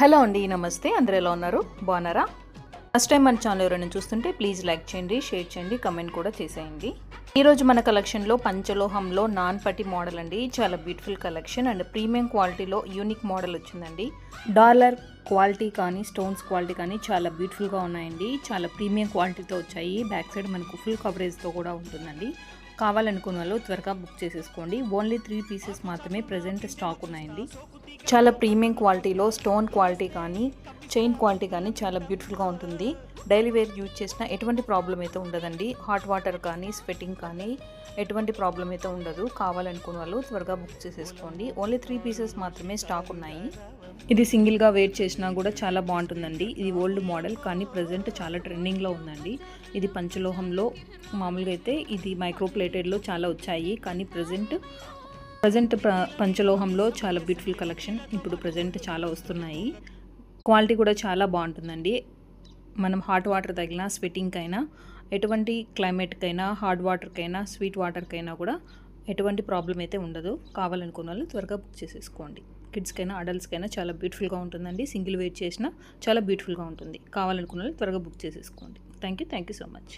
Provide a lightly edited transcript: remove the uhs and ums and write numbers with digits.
Hello అండి, నమస్తే. అందరూ ఎలా ఉన్నారు? బాగున్నారా? ఫస్ట్ టైం మన ఛానల్ ఎవరైనా చూస్తుంటే ప్లీజ్ లైక్ చేయండి, షేర్ చేయండి, కమెంట్ కూడా చేసేయండి. ఈరోజు మన కలెక్షన్లో పంచలోహంలో నాన్ పట్టి మోడల్ అండి. చాలా బ్యూటిఫుల్ కలెక్షన్ అండ్ ప్రీమియం క్వాలిటీలో యూనిక్ మోడల్ వచ్చిందండి. డాలర్ క్వాలిటీ కానీ స్టోన్స్ క్వాలిటీ కానీ చాలా బ్యూటిఫుల్గా ఉన్నాయండి. చాలా ప్రీమియం క్వాలిటీతో వచ్చాయి. బ్యాక్ సైడ్ మనకు ఫుల్ కవరేజ్తో కూడా ఉంటుందండి. కావాలనుకున్న వాళ్ళు త్వరగా బుక్ చేసేసుకోండి. ఓన్లీ 3 పీసెస్ మాత్రమే ప్రజెంట్ స్టాక్ ఉన్నాయండి. చాలా ప్రీమియం క్వాలిటీలో స్టోన్ క్వాలిటీ కానీ చైన్ క్వాలిటీ కానీ చాలా బ్యూటిఫుల్గా ఉంటుంది. డైలీ వేర్ యూజ్ చేసిన ఎటువంటి ప్రాబ్లం అయితే ఉండదండి. హాట్ వాటర్ కానీ స్వెట్టింగ్ కానీ ఎటువంటి ప్రాబ్లం అయితే ఉండదు. కావాలనుకున్న వాళ్ళు త్వరగా బుక్ చేసేసుకోండి. ఓన్లీ 3 పీసెస్ మాత్రమే స్టాక్ ఉన్నాయి. ఇది సింగిల్గా వేర్ చేసినా కూడా చాలా బాగుంటుందండి. ఇది ఓల్డ్ మోడల్ కానీ ప్రజెంట్ చాలా ట్రెండింగ్లో ఉందండి. ఇది పంచలోహంలో మామూలుగా అయితే ఇది మైక్రో ప్లేటెడ్లో చాలా వచ్చాయి, కానీ ప్రజెంట్ పంచలోహంలో చాలా బ్యూటిఫుల్ కలెక్షన్ ఇప్పుడు ప్రజెంట్ చాలా వస్తున్నాయి. క్వాలిటీ కూడా చాలా బాగుంటుందండి. మనం హాట్ వాటర్ తగిలిన స్వెట్టింగ్కైనా ఎటువంటి క్లైమేట్కైనా హాట్ వాటర్కైనా స్వీట్ వాటర్కైనా కూడా ఎటువంటి ప్రాబ్లం అయితే ఉండదు. కావాలనుకున్న వాళ్ళు త్వరగా బుక్ చేసేసుకోండి. కిడ్స్కైనా అడల్ట్స్కైనా చాలా బ్యూటిఫుల్గా ఉంటుందండి. సింగిల్ వెయిట్ చేసినా చాలా బ్యూటిఫుల్గా ఉంటుంది. కావాలనుకున్న వాళ్ళు త్వరగా బుక్ చేసేసుకోండి. Thank you so much.